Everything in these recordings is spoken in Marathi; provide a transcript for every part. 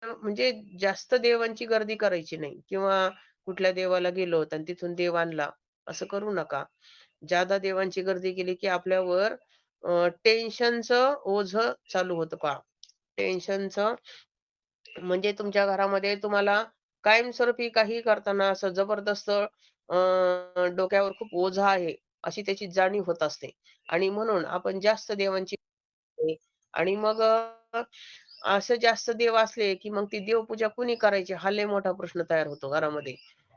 म्हणजे जास्त देवांची गर्दी करायची नाही किंवा कुठल्या देवाला गेलो आणि तिथून देव आणला, असं करू नका. ज्यादा देवांची गर्दी केली, की आपल्यावर टेन्शनचं ओझं चालू होतं पहा. टेन्शनचं म्हणजे तुमच्या घरामध्ये तुम्हाला कायमस्वरूपी काही करताना असं जबरदस्त डोक्यावर खूप ओझं आहे, अशी त्याची जाणीव होत असते. आणि म्हणून आपण जास्त देवांची आणि मग असं जास्त देव असले, की मग ती देवपूजा कुणी करायची? हा लय मोठा प्रश्न तयार होतो घरामध्ये.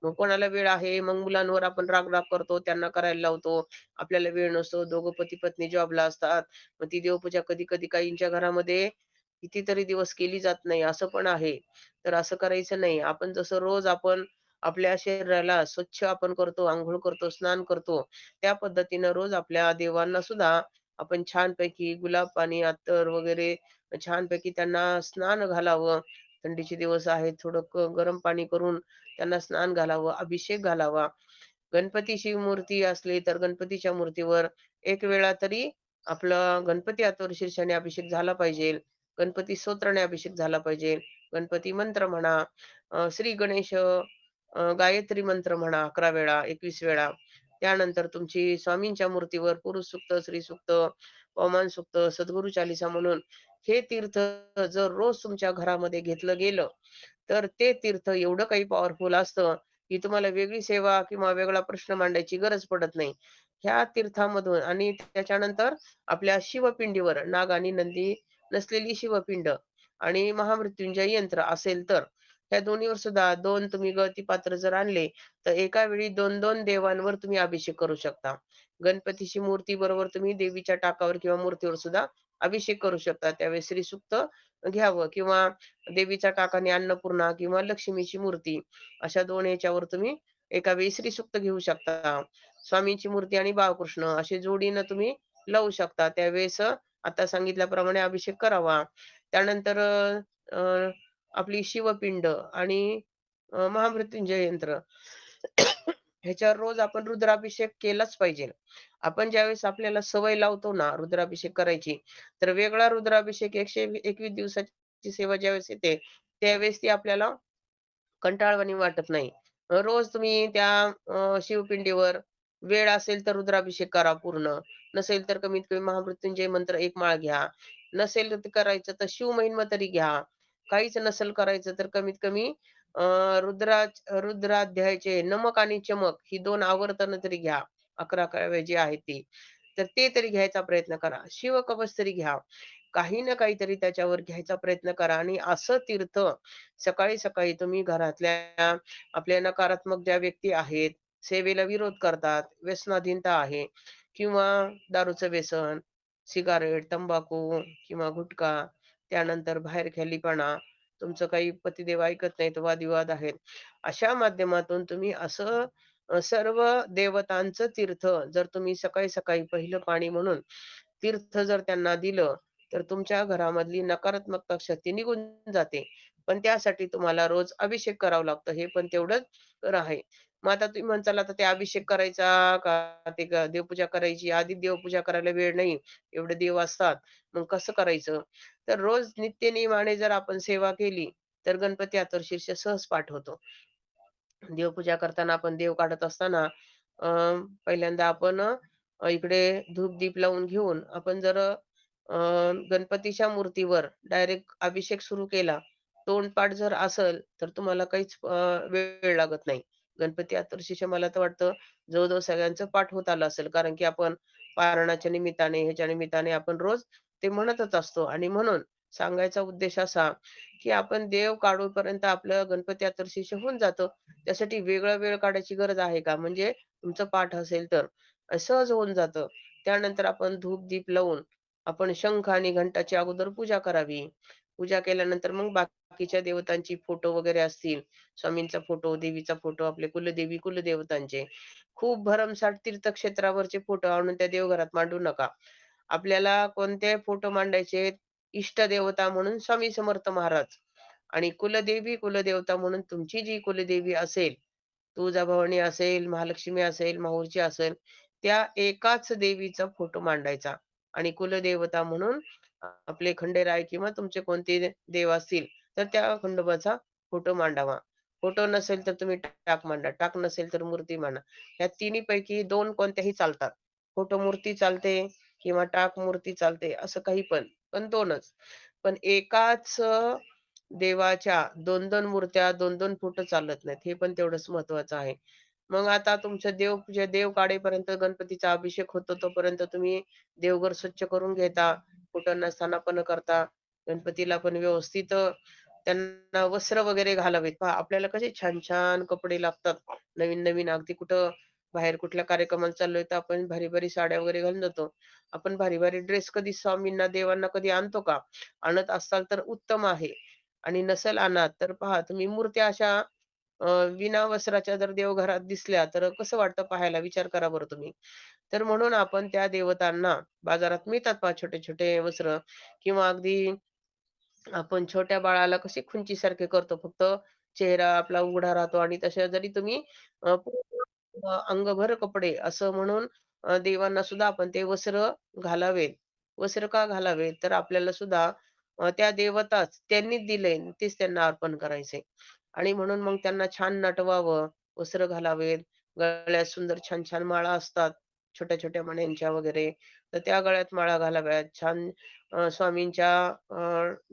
मग कोणाला वेळ आहे, मग मुलांवर आपण राग-राग करतो, त्यांना करायला लावतो. आपल्याला वेळ नसतो. दोघं पती-पत्नी जॉबला असतात. मग ती देवपूजा कधी-कधी काहींच्या घरामध्ये कितीतरी दिवस केली जात नाही, असं पण आहे. तर असं करायचं नाही. आपण जसं रोज आपण आपल्या शरीराला स्वच्छ आपण करतो, अंघोळ करतो, स्नान करतो, त्या पद्धतीनं रोज आपल्या देवांना सुद्धा आपण छानपैकी गुलाब पाणी, अत्तर वगैरे छानपैकी त्यांना स्नान घालावं. थंडीचे दिवस आहेत, थोडं गरम पाणी करून त्यांना स्नान घालावं, अभिषेक घालावा. गणपतीची मूर्ती असली तर गणपतीच्या मूर्तीवर एक वेळा तरी आपला गणपती अथर्व शीर्षाने अभिषेक झाला पाहिजे. गणपती स्तोत्राने अभिषेक झाला पाहिजे. गणपती मंत्र म्हणा, श्री गणेश गायत्री मंत्र म्हणा 11 वेळा, 21 वेळा. त्यानंतर तुमची स्वामींच्या मूर्तीवर पुरुष सूक्त, स्त्री सूक्त, पवमान सूक्त, सद्गुरु चालीसा म्हणून हे तीर्थ जर रोज तुमच्या घरामध्ये घेतलं गेलं, तर ते तीर्थ एवढं काही पॉवरफुल असतं, की तुम्हाला वेगळी सेवा किंवा वेगळा प्रश्न मांडायची गरज पडत नाही. ह्या तीर्थामधून आणि त्याच्यानंतर आपल्या शिवपिंडीवर नाग आणि नंदी नसलेली शिवपिंड आणि महामृत्युंजय यंत्र असेल तर, ह्या दोन्हीवर सुद्धा 2 तुम्ही गळती जर आणले, तर एका वेळी 2-2 देवांवर तुम्ही अभिषेक करू शकता. गणपतीची मूर्ती बरोबर तुम्ही देवीच्या टाकावर किंवा मूर्तीवर सुद्धा अभिषेक करू शकता. त्यावेळेस श्रीसूक्त घ्यावं किंवा देवीच्या टाकाने अन्नपूर्णा किंवा लक्ष्मीची मूर्ती अशा 2 ह्याच्यावर तुम्ही एका वेळी श्रीसूक्त घेऊ शकता. स्वामींची मूर्ती आणि बाळकृष्ण अशी जोडीनं तुम्ही लावू शकता. त्यावेळेस आता सांगितल्याप्रमाणे अभिषेक करावा. त्यानंतर अ, आपली शिवपिंड आणि महामृत्युंजय यंत्र ह्याच्यावर रोज आपण रुद्राभिषेक केलाच पाहिजे. आपण ज्यावेळेस आपल्याला सवय लावतो ना रुद्राभिषेक करायची, तर वेगळा रुद्राभिषेक 121 दिवसाची सेवा ज्यावेळेस येते, त्यावेळेस ती आपल्याला कंटाळवाणी वाटत नाही. रोज तुम्ही त्या शिवपिंडीवर वेळ असेल तर रुद्राभिषेक करा पूर्ण. नसेल तर कमीत कमी महामृत्युंजय मंत्र 1 माळ घ्या. नसेल तर ते करायचं तर शिवमहिमा तरी घ्या. काहीच नसेल करायचं तर कमीत कमी अ, रुद्राध्यायाचे नमक आणि चमक ही 2 आवर्तनं तरी घ्या. 11 जी आहेत ती. तर ते तरी घ्यायचा प्रयत्न करा. शिवकवच तरी घ्या. काही ना काहीतरी त्याच्यावर घ्यायचा प्रयत्न करा आणि असं तीर्थ सकाळी-सकाळी तुम्ही घरातल्या आपल्या नकारात्मक ज्या व्यक्ती आहेत, सेवेला विरोध करतात, व्यसनाधीनता आहे किंवा दारूचं व्यसन, सिगारेट, तंबाखू किंवा गुटखा, त्यानंतर बाहेरखेलीपणा, तुमचं काही पतिदेव ऐकत नाहीत, वादविवाद आहेत. अशा माध्यमातून तुम्ही असं सर्व देवतांचं तीर्थ जर तुम्ही सकाळी-सकाळी पहिलं पाणी म्हणून तीर्थ जर त्यांना दिलं, तर तुमच्या घरामधली नकारात्मक शक्ती निघून जाते. पण त्यासाठी तुम्हाला रोज अभिषेक करावा लागतो. हे पण तेवढंच आहे. मग आता तुम्ही म्हणताल आता ते अभिषेक करायचा का ते देवपूजा करायची? आधी देवपूजा करायला वेळ नाही. एवढे देव असतात. मग कसं करायचं? तर रोज नित्यनेमाने जर आपण सेवा केली, तर गणपती अथर्वशीर्ष सहज पाठ होतो. देवपूजा करताना आपण देव काढत असताना अ, पहिल्यांदा आपण इकडे धूप-दीप लावून घेऊन आपण जर गणपतीच्या मूर्तीवर डायरेक्ट अभिषेक सुरू केला, तोंडपाठ जर असेल, तर तुम्हाला काहीच वेळ लागत नाही. गणपती अथर्वशीर्ष मला तर वाटतं जवळ सगळ्यांचं पाठ होत आलं असेल. कारण की आपण पारणाच्या निमित्ताने, ह्याच्या निमित्ताने आपण रोज ते म्हणतच असतो आणि म्हणून सांगायचा उद्देश असा, की आपण देव काढूपर्यंत आपलं गणपती अथर्वशीर्ष होऊन जातं. त्यासाठी वेगळा वेळ काढायची गरज आहे का? म्हणजे तुमचं पाठ असेल तर. सहज होऊन जातं. त्यानंतर आपण धूप-दीप लावून आपण शंख आणि घंटाची अगोदर पूजा करावी. पूजा केल्यानंतर मग बाकीच्या देवतांची फोटो वगैरे असतील, स्वामींचा फोटो, देवीचा फोटो, आपले कुलदेवी, कुलदेवतांचे. खूप भरमसाठ तीर्थक्षेत्रावरचे फोटो आणून त्या देवघरात मांडू नका. आपल्याला कोणते फोटो मांडायचे? इष्टदेवता म्हणून स्वामी समर्थ महाराज आणि कुलदेवी, कुलदेवता म्हणून तुमची जी कुलदेवी असेल, तुळजाभवानी असेल, महालक्ष्मी असेल, माहूरची असेल, त्या एकाच देवीचा फोटो मांडायचा आणि कुलदेवता म्हणून आपले खंडेराय किंवा तुमचे कोणते देव असतील, तर त्या खंडोबाचा फोटो मांडावा. फोटो नसेल तर तुम्ही टाक मांडा. टाक नसेल तर मूर्ती मांडा. या तिन्हीपैकी 2 कोणत्याही चालतात. फोटो मूर्ती चालते किंवा टाक मूर्ती चालते असं काही पण. पण 2च. पण एकाच देवाच्या 2-2 मूर्त्या, 2-2 फोटो चालत नाहीत. हे पण तेवढंच महत्वाचं आहे. मग आता तुमचं देव काढेपर्यंत गणपतीचा अभिषेक होतो तोपर्यंत तुम्ही देवघर स्वच्छ करून घेता. कुटांना स्थानापन्न करता. गणपतीला पण व्यवस्थित त्यांना वस्त्र वगैरे घालावेत. पहा आपल्याला कसे छान-छान कपडे लागतात. नवीन-नवीन अगदी कुठं बाहेर कुठल्या कार्यक्रमाला चाललोय तर आपण भारी-भारी साड्या वगैरे घालून जातो. आपण भारी-भारी ड्रेस कधी स्वामींना, देवांना कधी आणतो का? आणत असाल तर उत्तम आहे आणि नसेल आणत तर पहा तुम्ही मूर्त्या अशा अ, विना वस्त्राच्या जर देवघरात दिसल्या तर कसं वाटतं पाहायला विचार करा बरं तुम्ही. तर म्हणून आपण त्या देवतांना बाजारात मिळतात पहा छोटे-छोटे वस्त्र किंवा अगदी आपण छोट्या बाळाला कशी खुंचीसारखे करतो, फक्त चेहरा आपला उघडा राहतो आणि तशा जरी तुम्ही पूर्ण अंगभर कपडे असं म्हणून देवांना सुद्धा आपण ते वस्त्र घालावेत. वस्त्र का घालावेत? तर आपल्याला सुद्धा त्या देवताच त्यांनीच दिलंय, तेच त्यांना अर्पण करायचंय. आणि म्हणून मग त्यांना छान नटवावं, वस्त्र घालावेत, गळ्यात सुंदर छान-छान माळा असतात, छोट्या-छोट्या मण्यांच्या वगैरे, तर त्या गळ्यात माळा घालाव्यात. छान स्वामींच्या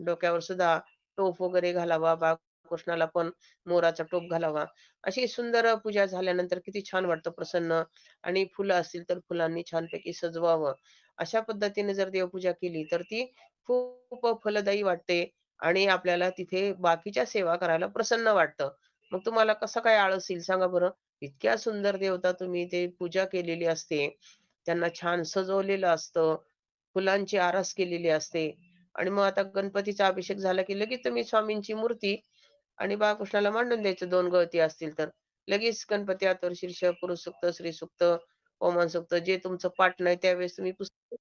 डोक्यावर सुद्धा टोप वगैरे घालावा. बाळकृष्णाला पण मोराचा टोप घालावा. अशी सुंदर पूजा झाल्यानंतर किती छान वाटतं प्रसन्न आणि फुलं असतील तर फुलांनी छानपैकी सजवावं. अशा पद्धतीने जर देवपूजा केली तर ती खूप फलदायी वाटते आणि आपल्याला तिथे बाकीच्या सेवा करायला प्रसन्न वाटतं. मग तुम्हाला कसा काय आळस येईल सांगा बरं? इतक्या सुंदर देवता तुम्ही ते पूजा केलेली असते. त्यांना छान सजवलेलं असतं. फुलांची आरास केलेली असते आणि मग आता गणपतीचा अभिषेक झाला की लगेच तुम्ही स्वामींची मूर्ती आणि बाळकृष्णाला मांडून द्यायचं 2 गवती असतील तर. लगेच गणपती अथर्व शीर्ष, पुरुष सूक्त, स्त्री सूक्त, पवमान सूक्त जे तुमचं पाठ नाही त्यावेळेस तुम्ही पुस्तक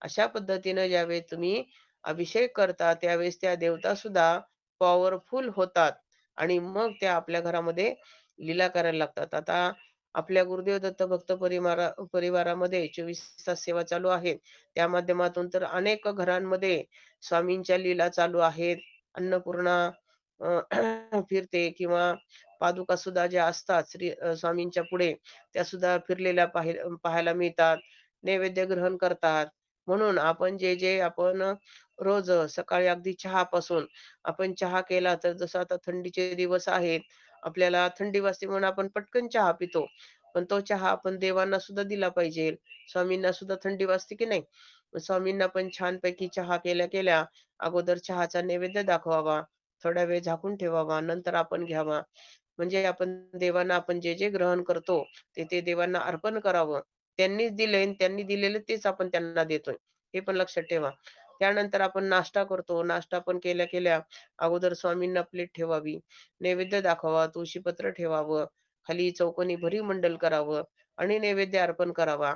अशा पद्धतीनं ज्यावेळेस तुम्ही अभिषेक करता, त्यावेळेस त्या देवतासुद्धा पॉवरफुल होतात आणि मग त्या आपल्या घरामध्ये लीला करायला लागतात. आता आपल्या गुरुदेव दत्त भक्त परिवारामध्ये 24 तास सेवा चालू आहे. त्या माध्यमातून तर अनेक घरांमध्ये स्वामींच्या लीला चालू आहेत. अन्नपूर्णा अ, फिरते किंवा पादुकासुद्धा ज्या असतात स्वामींच्या पुढे, त्यासुद्धा फिरलेल्या पाहायला मिळतात. नैवेद्य ग्रहण करतात. म्हणून आपण जे आपण रोज सकाळी अगदी चहापासून आपण चहा केला तर जसं आता थंडीचे दिवस आहेत, आपल्याला थंडी वाजते म्हणून आपण पटकन चहा पितो. पण तो चहा आपण देवांना सुद्धा दिला पाहिजे. स्वामींना सुद्धा थंडी वाजते की नाही? मग स्वामींना पण छानपैकी चहा केल्या-केल्या अगोदर चहाचा नैवेद्य दाखवावा. थोडा वेळ झाकून ठेवावा. नंतर आपण घ्यावा. म्हणजे आपण देवांना आपण जे ग्रहण करतो, ते देवांना अर्पण करावं. त्यांनीच दिलंय आणि त्यांनी दिलेलं तेच आपण त्यांना देतोय. हे पण लक्षात ठेवा. त्यानंतर आपण नाश्ता करतो. नाश्ता पण केल्या-केल्या अगोदर स्वामींना प्लेट ठेवावी. नैवेद्य दाखवावा. तुळशीपत्र ठेवावं. खाली चौकोनी भरीमंडल करावं आणि नैवेद्य अर्पण करावा.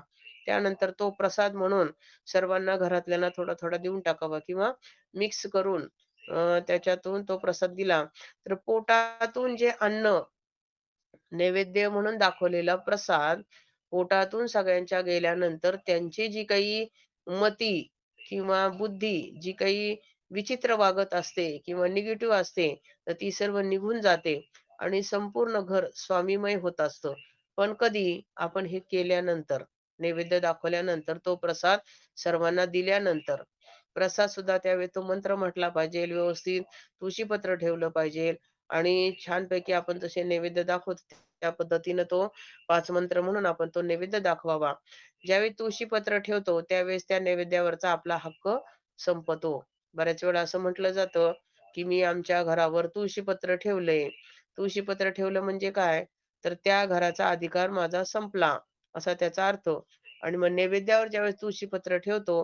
त्यानंतर तो प्रसाद म्हणून सर्वांना घरातल्यांना थोडा-थोडा देऊन टाकावा किंवा मिक्स करून त्याच्यातून तो प्रसाद दिला, तर पोटातून जे अन्न नैवेद्य म्हणून दाखवलेला प्रसाद पोटातून सगळ्यांच्या गेल्यानंतर त्यांची जी काही मती किंवा बुद्धी जी काही विचित्र वागत असते किंवा निगेटिव्ह असते, तर ती सर्व निघून जाते आणि संपूर्ण घर स्वामीमय होत असतं. पण कधी आपण हे केल्यानंतर, नैवेद्य दाखवल्यानंतर, तो प्रसाद सर्वांना दिल्यानंतर, प्रसाद सुद्धा त्यावेळी तो मंत्र म्हटला पाहिजे, व्यवस्थित तुळशीपत्र ठेवलं पाहिजे आणि छानपैकी आपण जसे नैवेद्य दाखवतो त्या पद्धतीनं तो 5 मंत्र म्हणून आपण तो नैवेद्य दाखवावा. ज्यावेळी तुळशीपत्र ठेवतो, त्यावेळेस त्या नैवेद्यावरचा आपला हक्क संपतो. बऱ्याच वेळा असं म्हटलं जातं, की मी आमच्या घरावर तुळशीपत्र ठेवलंय. तुळशीपत्र ठेवलं म्हणजे काय? तर त्या घराचा अधिकार माझा संपला, असा त्याचा अर्थ. आणि मग नैवेद्यावर ज्यावेळेस तुळशीपत्र ठेवतो,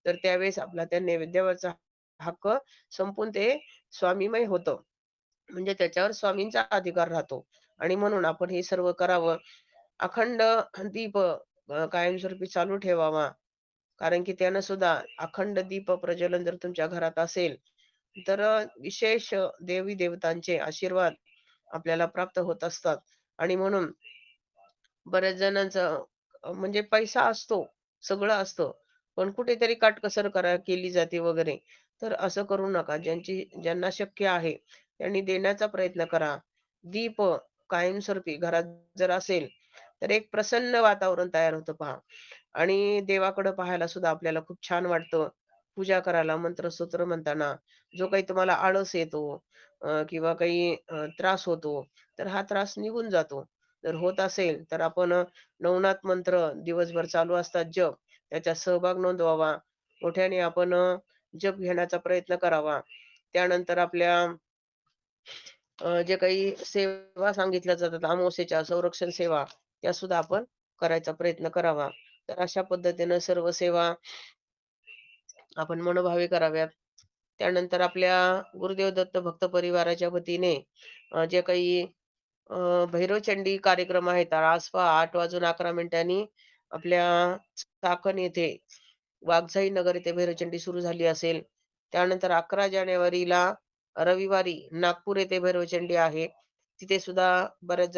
तर त्यावेळेस आपला त्या नैवेद्यावरचा हक्क संपून ते स्वामीमय होतं. म्हणजे त्याच्यावर स्वामींचा अधिकार राहतो आणि म्हणून आपण हे सर्व करावं. अखंड दीप कायमस्वरूपी चालू ठेवावा. कारण की त्यानं सुद्धा अखंड दीप प्रज्वलन जर तुमच्या घरात असेल, तर विशेष देवी देवतांचे आशीर्वाद आपल्याला प्राप्त होत असतात आणि म्हणून बऱ्याच जणांचं म्हणजे पैसा असतो, सगळं असतं. पण कुठेतरी काटकसर केली जाते वगैरे. तर असं करू नका. ज्यांना शक्य आहे त्यांनी देण्याचा प्रयत्न करा. दीप कायमस्वरूपी घरात जर असेल, तर एक प्रसन्न वातावरण तयार होतं पहा. आणि देवाकडं पाहायला सुद्धा आपल्याला खूप छान वाटतं. पूजा करायला, मंत्रस्तोत्र म्हणताना जो काही तुम्हाला आळस येतो किंवा काही त्रास होतो, तर हा त्रास निघून जातो. जर होत असेल, तर आपण नवनाथ मंत्र दिवसभर चालू असतात जप, त्याच्यात सहभाग नोंदवावा. मोठ्याने आपण जप घेण्याचा प्रयत्न करावा. त्यानंतर आपल्या जे काही सेवा सांगितल्या जातात अमावास्येच्या संरक्षण सेवा, त्या सुद्धा आपण करायचा प्रयत्न करावा. तर अशा पद्धतीनं सर्व सेवा आपण मनोभावे कराव्यात. त्यानंतर आपल्या गुरुदेव दत्त भक्त परिवाराच्या वतीने जे काही भैरवचंडी कार्यक्रम आहेत. आज पहा 8 वाजून 11 मिनिटांनी आपल्या चाकण येथे वाघजाई नगर येथे भैरवचंडी सुरू झाली असेल. त्यानंतर 11 जानेवारीला रविवारी नागपूर येथे भैरवचंडी आहे. तिथे सुद्धा बऱ्याच